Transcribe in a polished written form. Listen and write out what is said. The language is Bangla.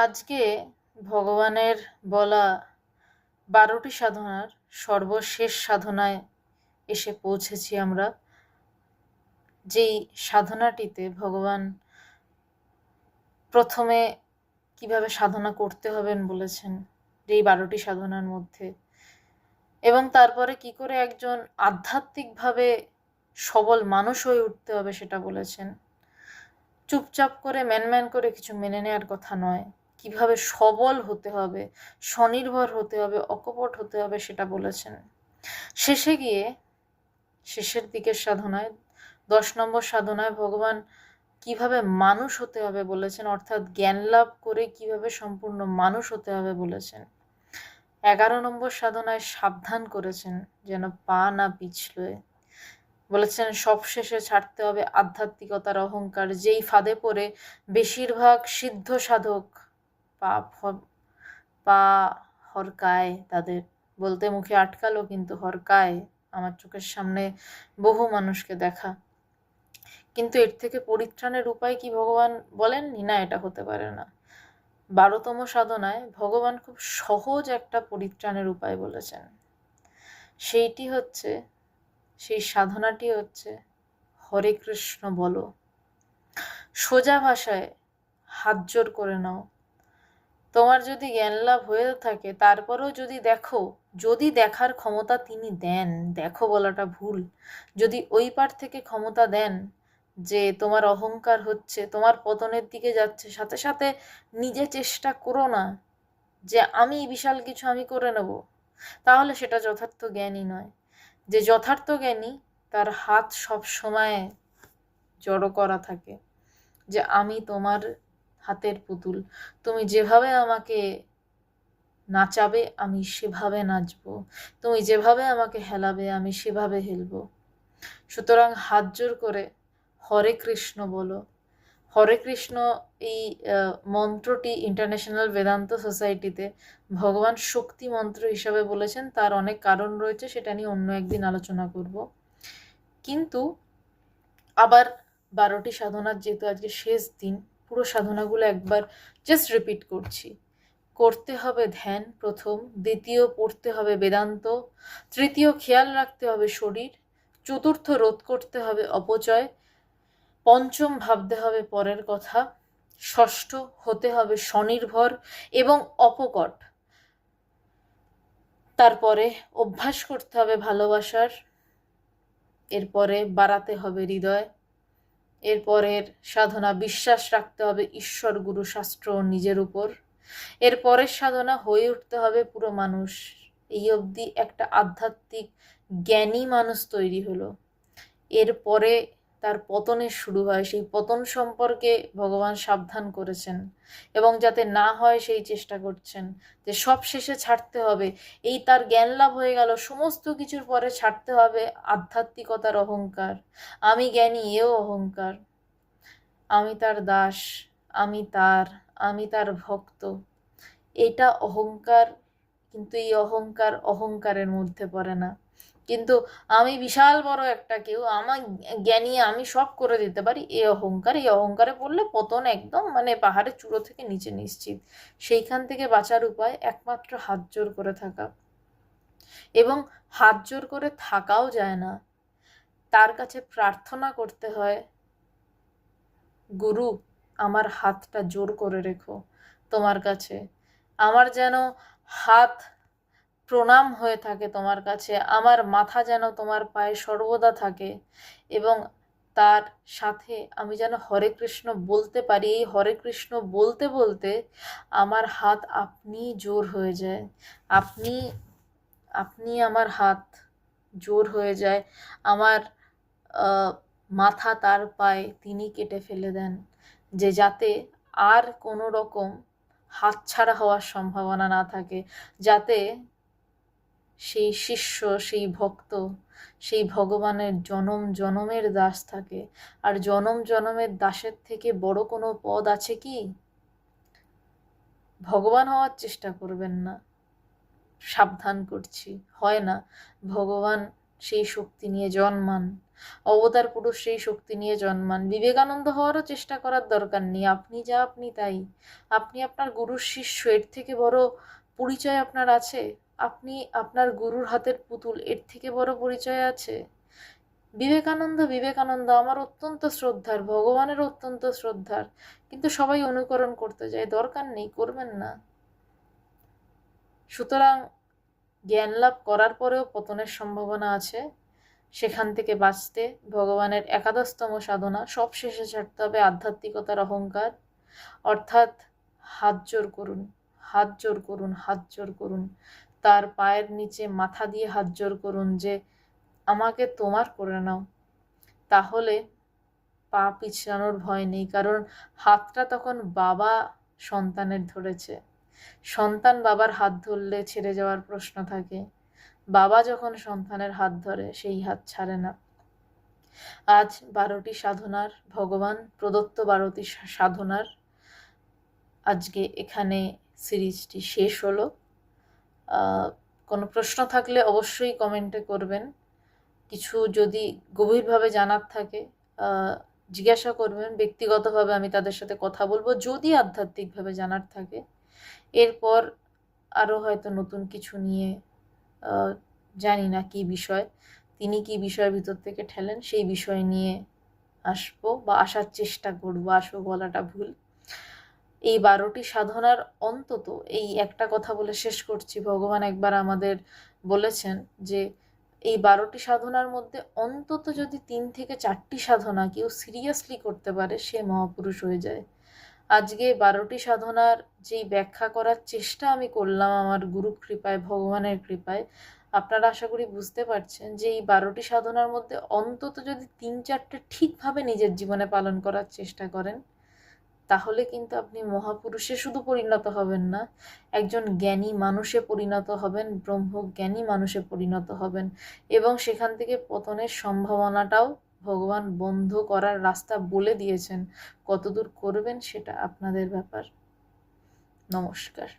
আজকে ভগবানের বলা 12টি সাধনার সর্বশেষ সাধনায় এসে পৌঁছেছি আমরা। যেই সাধনাটিতে ভগবান প্রথমে কিভাবে সাধনা করতে হবেন বলেছেন, যেই 12টি সাধনার মধ্যে, এবং তারপরে কি করে একজন আধ্যাত্মিকভাবে সবল মানুষ হয়ে উঠতে হবে সেটা বলেছেন। চুপচাপ করে ম্যানম্যান করে কিছু মেনে নেওয়ার কথা নয়, কিভাবে সবল হতে হবে, স্বনির্ভর হতে হবে, অকপট হতে হবে সেটা বলেছেন। শেষে গিয়ে শেষের দিকের সাধনায় 10 নম্বর সাধনায় ভগবান কিভাবে মানুষ হতে হবে বলেছেন, অর্থাৎ জ্ঞান লাভ করে কিভাবে সম্পূর্ণ মানুষ হতে হবে বলেছেন। 11 নম্বর সাধনায় সাবধান করেছেন যেন পা না পিছলে। বলেছেন সবশেষে ছাড়তে হবে আধ্যাত্মিকতার অহংকার, যেই ফাঁদে পড়ে বেশিরভাগ সিদ্ধ সাধক পা হরকায় তাদের। বলতে মুখে আটকালো কিন্তু হরকায়। আমার চোখের সামনে বহু মানুষকে দেখা। কিন্তু এর থেকে পরিত্রাণের উপায় কি ভগবান বলেননি? না, এটা হতে পারে না। 12তম সাধনায় ভগবান খুব সহজ একটা পরিত্রাণের উপায় বলেছেন। সেই সাধনাটি হচ্ছে হরে কৃষ্ণ বলো। সোজা ভাষায় হাত জোর করে নাও। তোমার যদি জ্ঞান লাভ হয়ে থাকে, তারপরেও যদি দেখার ক্ষমতা তিনি দেন, দেখো বলাটা ভুল, যদি ওই পার থেকে ক্ষমতা দেন যে তোমার অহংকার হচ্ছে, তোমার পতনের দিকে যাচ্ছে, সাথে সাথে নিজে চেষ্টা করো না যে আমি বিশাল কিছু আমি করে নেব, তাহলে সেটা যথার্থ জ্ঞানী নয়। যে যথার্থ জ্ঞানী তার হাত সব সময় জড়ো করা থাকে, যে আমি তোমার হাতের পুতুল, তুমি যেভাবে আমাকে নাচাবে আমি সেভাবে নাচবো, তুমি যেভাবে আমাকে হেলাবে আমি সেভাবে হেলবো। সুতরাং হাত জোর করে হরে কৃষ্ণ বলো। হরে কৃষ্ণ এই মন্ত্রটি ইন্টারন্যাশনাল বেদান্ত সোসাইটিতে ভগবান শক্তি মন্ত্র হিসাবে বলেছেন। তার অনেক কারণ রয়েছে, সেটা নিয়ে অন্য একদিন আলোচনা করব। কিন্তু আবার 12টি সাধনার যেহেতু আজকে শেষ দিন, পুরো সাধনাগুলো একবার জাস্ট রিপিট করছি। করতে হবে ধ্যান প্রথম, দ্বিতীয় পড়তে হবে বেদান্ত, তৃতীয় খেয়াল রাখতে হবে শরীর, চতুর্থ রোধ করতে হবে অপচয়, পঞ্চম ভাবতে হবে পরের কথা, ষষ্ঠ হতে হবে স্বনির্ভর এবং অপকট, তারপরে অভ্যাস করতে হবে ভালোবাসার, এরপরে বাড়াতে হবে হৃদয়, এরপরের সাধনা বিশ্বাস রাখতে হবে ঈশ্বর, গুরু, শাস্ত্র ও নিজের উপর, এরপরের সাধনা হয়ে উঠতে হবে পুরো মানুষ। এই অবধি একটা আধ্যাত্মিক জ্ঞানী মানুষ তৈরি হলো। এরপরে তার পতনের শুরু হয়। সেই পতন সম্পর্কে ভগবান সাবধান করেছেন এবং যাতে না হয় সেই চেষ্টা করছেন, যে সব শেষে ছাড়তে হবে। এই তার জ্ঞান লাভ হয়ে গেল, সমস্ত কিছুর পরে ছাড়তে হবে আধ্যাত্মিকতার অহংকার। আমি জ্ঞানী, এও অহংকার। আমি তার দাস, আমি তার ভক্ত, এটা অহংকার। কিন্তু এই অহংকারের মধ্যে পড়ে না। কিন্তু আমি বিশাল বড় একটা কেউ, আমার জ্ঞানী, আমি সব করে দিতে পারি, এই অহংকারে পড়লে পতন একদম পাহাড়ের চূড়ো থেকে নিচে নিশ্চিত। সেইখান থেকে বাঁচার উপায় একমাত্র হাত জোর করে থাকা। এবং হাত জোর করে থাকাও যায় না, তার কাছে প্রার্থনা করতে হয়, গুরু আমার হাতটা জোর করে রেখো তোমার কাছে, আমার যেন হাত প্রণাম হয়ে থাকে তোমার কাছে, আমার মাথা যেন তোমার পায়ে সর্বদা থাকে, এবং তার সাথে আমি যেন হরে কৃষ্ণ বলতে পারি। এই হরে কৃষ্ণ বলতে বলতে আমার হাত আপনি জোর হয়ে যায়, আপনি আপনি আমার হাত জোর হয়ে যায়, আমার মাথা তার পায়ে তিনি কেটে ফেলে দেন, যে যাতে আর কোনো রকম হাতছাড়া হওয়ার সম্ভাবনা না থাকে, যাতে সেই শিষ্য, সেই ভক্ত, সেই ভগবানের জনম জনমের দাস থাকে। আর জনম জনমের দাসের থেকে বড় কোনো পদ আছে কি? ভগবান হওয়ার চেষ্টা করবেন না, সাবধান করছি, হয় না। ভগবান সেই শক্তি নিয়ে জন্মান, অবতার পুরুষ সেই শক্তি নিয়ে জন্মান। বিবেকানন্দ হওয়ারও চেষ্টা করার দরকার নেই, আপনি যা আপনি তাই। আপনি আপনার গুরুর শিষ্য, এর থেকে বড় পরিচয় আপনার আছে? আপনি আপনার গুরুর হাতের পুতুল, এর থেকে বড় পরিচয় আছে? বিবেকানন্দ বিবেকানন্দ আমার অত্যন্ত শ্রদ্ধার, ভগবানের অত্যন্ত শ্রদ্ধার, কিন্তু সবাই অনুকরণ করতে যায়, দরকার নেই, করবেন না। সুতরাং জ্ঞান লাভ করার পরেও পতনের সম্ভাবনা আছে, সেখান থেকে বাঁচতে ভগবানের একাদশতম সাধনা, সব শেষে ছাড়তে হবে আধ্যাত্মিকতার অহংকার, অর্থাৎ হাত জোর করুন, হাত জোর করুন, হাত জোর করুন, তার পায়ের নিচে মাথা দিয়ে হাত জোর করুন যে আমাকে তোমার করে নাও। তাহলে পা পিছলানোর ভয় নেই, কারণ হাতটা তখন বাবা সন্তানের ধরেছে। সন্তান বাবার হাত ধরলে ছেড়ে যাওয়ার প্রশ্ন থাকে, বাবা যখন সন্তানের হাত ধরে সেই হাত ছাড়ে না। আজ 12টি সাধনার, ভগবান প্রদত্ত 12টি সাধনার আজকে এখানে সিরিজটি শেষ হলো। কোনো প্রশ্ন থাকলে অবশ্যই কমেন্টে করবেন, কিছু যদি গভীরভাবে জানার থাকে জিজ্ঞাসা করবেন, ব্যক্তিগতভাবে আমি তাদের সাথে কথা বলবো যদি আধ্যাত্মিকভাবে জানার থাকে। এরপর আরও হয়তো নতুন কিছু নিয়ে, জানি না কি বিষয়, তিনি কি বিষয়ের ভিতর থেকে ঠেলেন সেই বিষয় নিয়ে আসবো বা আসার চেষ্টা করবো, আসবো বলাটা ভুল। এই 12টি সাধনার অন্তত, এই একটা কথা বলে শেষ করছি, ভগবান একবার আমাদের বলেছেন যে এই 12টি সাধনার মধ্যে অন্তত যদি 3 থেকে 4টি সাধনা কেউ সিরিয়াসলি করতে পারে সে মহাপুরুষ হয়ে যায়। আজকে 12টি সাধনার যেই ব্যাখ্যা করার চেষ্টা আমি করলাম আমার গুরু কৃপায়, ভগবানের কৃপায়, আপনারা আশা করি বুঝতে পারছেন যে এই 12টি সাধনার মধ্যে অন্তত যদি 3-4টে ঠিকভাবে নিজের জীবনে পালন করার চেষ্টা করেন, তাহলে কিন্তু আপনি মহাপুরুষে শুধু পরিণত হবেন না, একজন জ্ঞানী মানুষে পরিণত হবেন, ব্রহ্মজ্ঞানী মানুষে পরিণত হবেন, এবং সেখান থেকে পতনের সম্ভাবনাটাও ভগবান বন্ধ করার রাস্তা বলে দিয়েছেন। কতদূর করবেন সেটা আপনাদের ব্যাপার। নমস্কার।